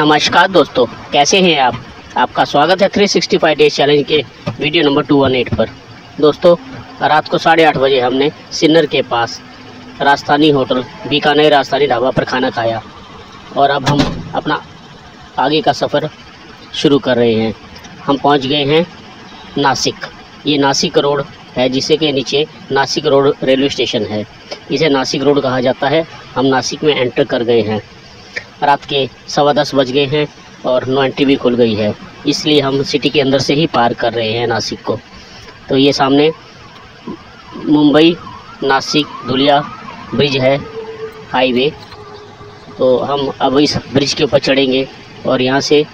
नमस्कार दोस्तों, कैसे हैं आप। आपका स्वागत है 365 डेज चैलेंज के वीडियो नंबर 218 पर। दोस्तों, रात को 8:30 बजे हमने सिन्नर के पास राजस्थानी होटल बीकानेर राजस्थानी ढाबा पर खाना खाया और अब हम अपना आगे का सफ़र शुरू कर रहे हैं। हम पहुंच गए हैं नासिक। ये नासिक रोड है, जिसे के नीचे नासिक रोड रेलवे स्टेशन है। इसे नासिक रोड कहा जाता है। हम नासिक में एंटर कर गए हैं। रात के 10:15 बज गए हैं और नो एंट्री भी खुल गई है, इसलिए हम सिटी के अंदर से ही पार कर रहे हैं नासिक को। तो ये सामने मुंबई नासिक धुलिया ब्रिज है, हाईवे। तो हम अब इस ब्रिज के ऊपर चढ़ेंगे और यहाँ से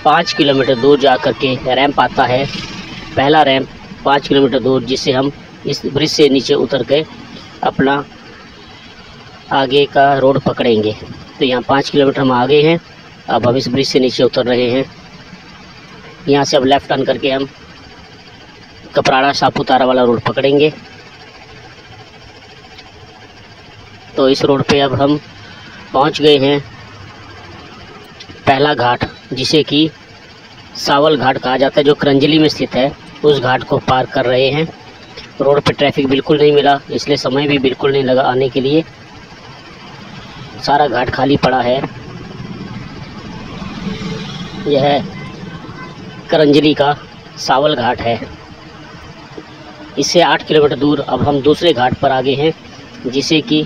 5 किलोमीटर दूर जा कर के रैंप आता है, पहला रैंप 5 किलोमीटर दूर, जिससे हम इस ब्रिज से नीचे उतर के अपना आगे का रोड पकड़ेंगे। तो यहाँ 5 किलोमीटर हम आगे हैं। अब हम इस ब्रिज से नीचे उतर रहे हैं। यहाँ से अब लेफ़्ट टर्न करके हम कपराड़ा सापुतारा वाला रोड पकड़ेंगे। तो इस रोड पे अब हम पहुँच गए हैं पहला घाट, जिसे कि सावल घाट कहा जाता है, जो करंजली में स्थित है। उस घाट को पार कर रहे हैं। रोड पे ट्रैफिक बिल्कुल नहीं मिला, इसलिए समय भी बिल्कुल नहीं लगा आने के लिए। सारा घाट खाली पड़ा है। यह करंजली का सावल घाट है। इससे 8 किलोमीटर दूर अब हम दूसरे घाट पर आ गए हैं, जिसे कि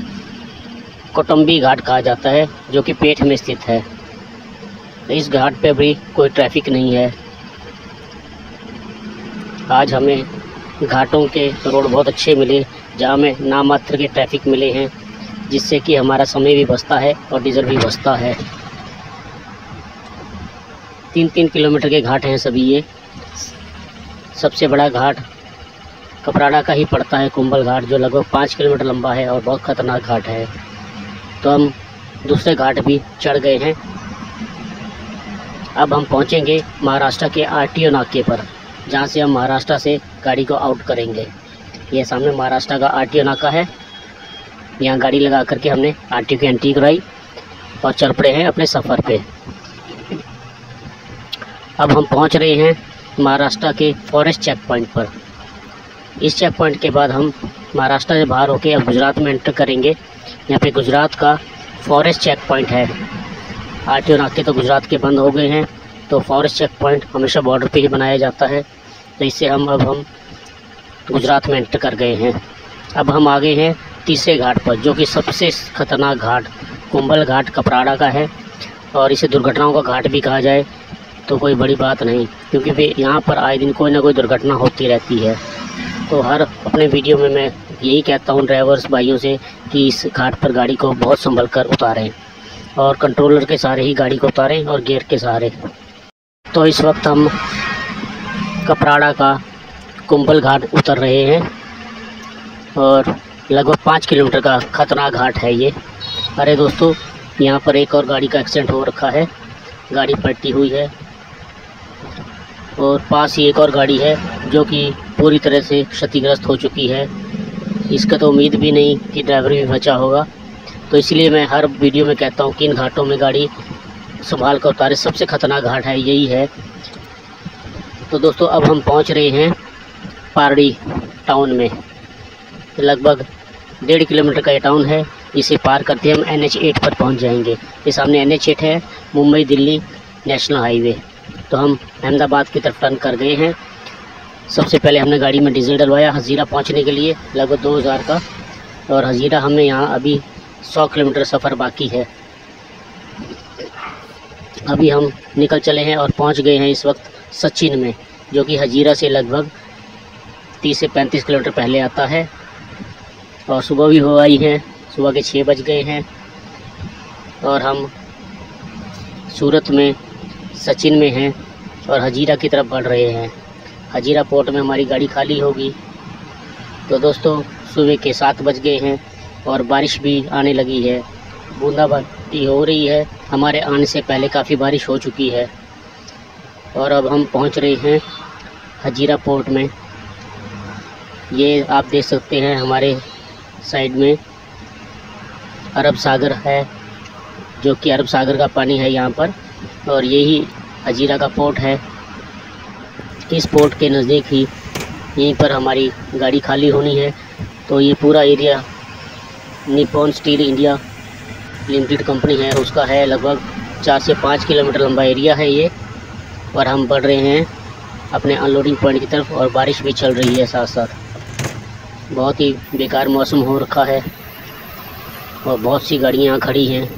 कौटुंबी घाट कहा जाता है, जो कि पेठ में स्थित है। इस घाट पे भी कोई ट्रैफिक नहीं है। आज हमें घाटों के रोड बहुत अच्छे मिले, जहाँ में नामात्र के ट्रैफिक मिले हैं, जिससे कि हमारा समय भी बचता है और डीजल भी बचता है। 3-3 किलोमीटर के घाट हैं सभी ये। सबसे बड़ा घाट कपराड़ा का ही पड़ता है, कुंभल घाट, जो लगभग 5 किलोमीटर लंबा है और बहुत ख़तरनाक घाट है। तो हम दूसरे घाट भी चढ़ गए हैं। अब हम पहुंचेंगे महाराष्ट्र के आरटीओ नाके पर, जहां से हम महाराष्ट्र से गाड़ी को आउट करेंगे। ये सामने महाराष्ट्र का आरटीओ नाका है। यहाँ गाड़ी लगा करके हमने आरटीओ की एंट्री कराई और चल पड़े हैं अपने सफ़र पे। अब हम पहुंच रहे हैं महाराष्ट्र के फॉरेस्ट चेक पॉइंट पर। इस चेक पॉइंट के बाद हम महाराष्ट्र से बाहर होकर अब गुजरात में एंटर करेंगे। यहाँ पे गुजरात का फॉरेस्ट चेक पॉइंट है। आरटीओ नाके तो गुजरात के बंद हो गए हैं, तो फॉरेस्ट चेक पॉइंट हमेशा बॉर्डर पे ही बनाया जाता है। तो इससे हम गुजरात में एंटर कर गए हैं। अब हम आ गए हैं तीसरे घाट पर, जो कि सबसे ख़तरनाक घाट कुंभल घाट कपराड़ा का है। और इसे दुर्घटनाओं का घाट भी कहा जाए तो कोई बड़ी बात नहीं, क्योंकि वे यहाँ पर आए दिन कोई ना कोई दुर्घटना होती रहती है। तो हर अपने वीडियो में मैं यही कहता हूँ ड्राइवर्स भाइयों से कि इस घाट पर गाड़ी को बहुत संभल कर उतारें और कंट्रोलर के सहारे ही गाड़ी को उतारें और गियर के सहारे। तो इस वक्त हम कपराड़ा का कुंभल घाट उतर रहे हैं और लगभग 5 किलोमीटर का ख़तरनाक घाट है ये। अरे दोस्तों, यहाँ पर एक और गाड़ी का एक्सीडेंट हो रखा है। गाड़ी पलटी हुई है और पास ही एक और गाड़ी है, जो कि पूरी तरह से क्षतिग्रस्त हो चुकी है। इसका तो उम्मीद भी नहीं कि ड्राइवर भी बचा होगा। तो इसलिए मैं हर वीडियो में कहता हूँ कि इन घाटों में गाड़ी संभाल कर उतारे। सबसे ख़तरनाक घाट है यही है। तो दोस्तों, अब हम पहुँच रहे हैं पारडी टाउन में। लगभग 1.5 किलोमीटर का ये टाउन है। इसे पार करते हम NH8 पर पहुंच जाएंगे। ये सामने NH8 है, मुंबई दिल्ली नेशनल हाईवे। तो हम अहमदाबाद की तरफ टर्न कर गए हैं। सबसे पहले हमने गाड़ी में डीजल डलवाया हज़ीरा पहुंचने के लिए, लगभग 2000 का। और हज़ीरा हमें यहाँ अभी 100 किलोमीटर सफ़र बाकी है। अभी हम निकल चले हैं और पहुँच गए हैं इस वक्त सचिन में, जो कि हज़ीरा से लगभग 30 से 35 किलोमीटर पहले आता है। और सुबह भी हो आई है, सुबह के 6 बज गए हैं और हम सूरत में सचिन में हैं और हज़ीरा की तरफ बढ़ रहे हैं। हज़ीरा पोर्ट में हमारी गाड़ी खाली होगी। तो दोस्तों, सुबह के 7 बज गए हैं और बारिश भी आने लगी है। बूंदाबांदी हो रही है। हमारे आने से पहले काफ़ी बारिश हो चुकी है। और अब हम पहुंच रहे हैं हज़ीरा पोर्ट में। ये आप देख सकते हैं हमारे साइड में अरब सागर है, जो कि अरब सागर का पानी है यहाँ पर। और यही हजीरा का पोर्ट है। इस पोर्ट के नज़दीक ही यहीं पर हमारी गाड़ी खाली होनी है। तो ये पूरा area Nippon steel India limited company है, उसका है। लगभग 4 से 5 किलोमीटर लंबा एरिया है ये। और हम बढ़ रहे हैं अपने अनलोडिंग पॉइंट की तरफ, और बारिश भी चल रही है साथ साथ। बहुत ही बेकार मौसम हो रखा है और बहुत सी गाड़ियाँ यहाँ खड़ी हैं।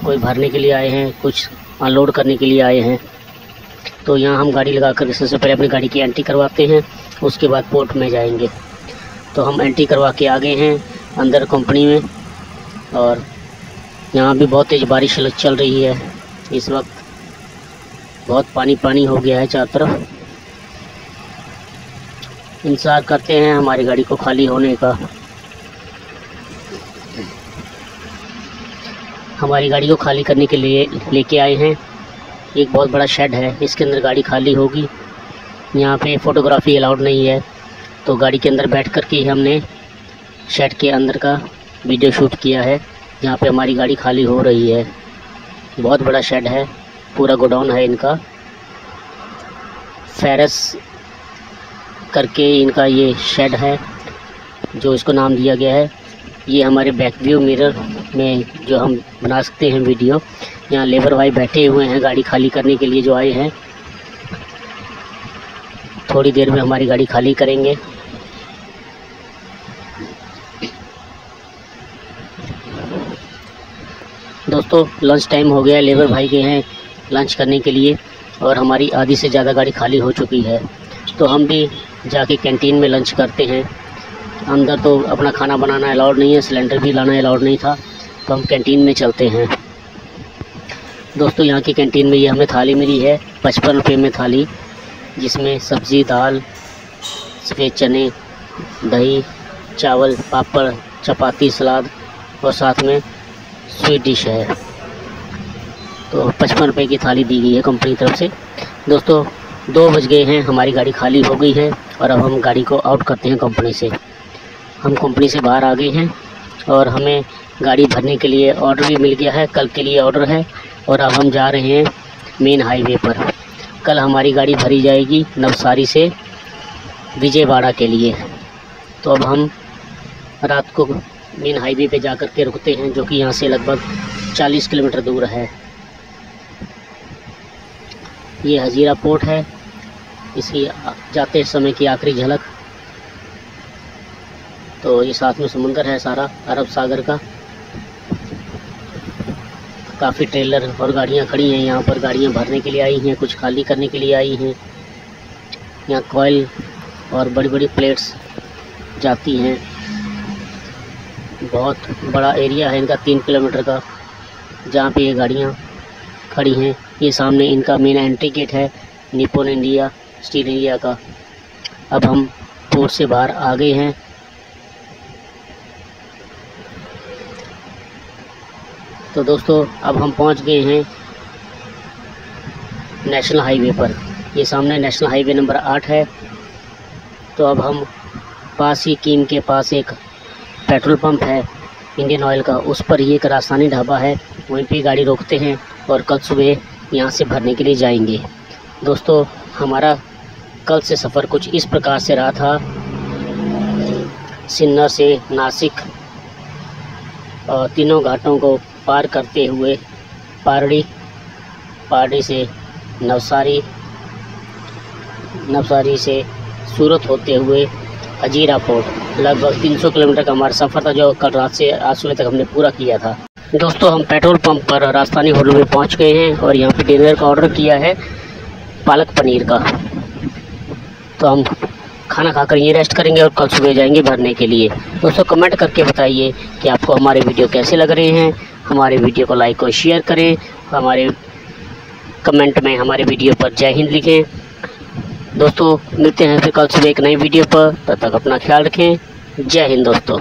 कोई भरने के लिए आए हैं, कुछ अनलोड करने के लिए आए हैं। तो यहाँ हम गाड़ी लगा कर सबसे पहले अपनी गाड़ी की एंट्री करवाते हैं, उसके बाद पोर्ट में जाएंगे। तो हम एंट्री करवा के आ गए हैं अंदर कंपनी में। और यहाँ भी बहुत तेज़ बारिश चल रही है इस वक्त। बहुत पानी पानी हो गया है चारों तरफ। इंतज़ार करते हैं हमारी गाड़ी को खाली होने का। हमारी गाड़ी को खाली करने के लिए लेके आए हैं। एक बहुत बड़ा शेड है, इसके अंदर गाड़ी खाली होगी। यहाँ पे फ़ोटोग्राफी अलाउड नहीं है, तो गाड़ी के अंदर बैठ कर के हमने शेड के अंदर का वीडियो शूट किया है, जहाँ पे हमारी गाड़ी खाली हो रही है। बहुत बड़ा शेड है, पूरा गोडाउन है इनका। फेरस करके इनका ये शेड है, जो इसको नाम दिया गया है। ये हमारे बैक व्यू मिरर में जो हम बना सकते हैं वीडियो। यहाँ लेबर भाई बैठे हुए हैं गाड़ी खाली करने के लिए जो आए हैं। थोड़ी देर में हमारी गाड़ी खाली करेंगे। दोस्तों लंच टाइम हो गया, लेबर भाई गए हैं लंच करने के लिए और हमारी आधी से ज़्यादा गाड़ी खाली हो चुकी है। तो हम भी जाके कैंटीन में लंच करते हैं। अंदर तो अपना खाना बनाना अलाउड नहीं है, सिलेंडर भी लाना अलाउड नहीं था, तो हम कैंटीन में चलते हैं। दोस्तों यहाँ की कैंटीन में ये हमें थाली मिली है 55 रुपये में थाली, जिसमें सब्ज़ी, दाल, सफ़ेद चने, दही, चावल, पापड़, चपाती, सलाद और साथ में स्वीट डिश है। तो 55 रुपये की थाली दी गई है कंपनी की तरफ से। दोस्तों 2 बज गए हैं, हमारी गाड़ी खाली हो गई है और अब हम गाड़ी को आउट करते हैं कंपनी से। हम कंपनी से बाहर आ गए हैं और हमें गाड़ी भरने के लिए ऑर्डर भी मिल गया है। कल के लिए ऑर्डर है और अब हम जा रहे हैं मेन हाईवे पर। कल हमारी गाड़ी भरी जाएगी नवसारी से विजयवाड़ा के लिए। तो अब हम रात को मेन हाईवे पे जा कर के रुकते हैं, जो कि यहाँ से लगभग 40 किलोमीटर दूर है। ये हजीरा पोर्ट है, इसकी जाते समय की आखिरी झलक। तो ये साथ में समुंदर है सारा अरब सागर का। काफ़ी ट्रेलर और गाड़ियाँ खड़ी हैं यहाँ पर। गाड़ियाँ भरने के लिए आई हैं, कुछ खाली करने के लिए आई हैं। यहाँ कॉयल और बड़ी बड़ी प्लेट्स जाती हैं। बहुत बड़ा एरिया है इनका 3 किलोमीटर का, जहाँ पे ये गाड़ियाँ खड़ी हैं। ये सामने इनका मेन एंट्री गेट है निप्पॉन इंडिया स्टील इंडिया का। अब हम पोर्ट से बाहर आ गए हैं। तो दोस्तों अब हम पहुंच गए हैं नेशनल हाईवे पर। ये सामने नेशनल हाईवे नंबर 8 है। तो अब हम पास ही कीम के पास एक पेट्रोल पंप है इंडियन ऑयल का, उस पर ही एक राजस्थानी ढाबा है, वहीं पे गाड़ी रोकते हैं और कल सुबह यहाँ से भरने के लिए जाएंगे। दोस्तों हमारा कल से सफ़र कुछ इस प्रकार से रहा था। सिन्नर से नासिक और तीनों घाटों को पार करते हुए पारडी से नवसारी, नवसारी से सूरत होते हुए हजीरा पोर्ट। लगभग 300 किलोमीटर का हमारा सफ़र था, जो कल रात से आज सुबह तक हमने पूरा किया था। दोस्तों हम पेट्रोल पंप पर राजस्थानी होटल में पहुंच गए हैं और यहाँ पे डिनर का ऑर्डर किया है पालक पनीर का। तो हम खाना खाकर ये रेस्ट करेंगे और कल सुबह जाएंगे भरने के लिए। दोस्तों कमेंट करके बताइए कि आपको हमारे वीडियो कैसे लग रहे हैं। हमारे वीडियो को लाइक और शेयर करें। हमारे कमेंट में हमारे वीडियो पर जय हिंद लिखें। दोस्तों मिलते हैं फिर कल सुबह एक नई वीडियो पर। तब तक अपना ख्याल रखें। जय हिंद दोस्तों।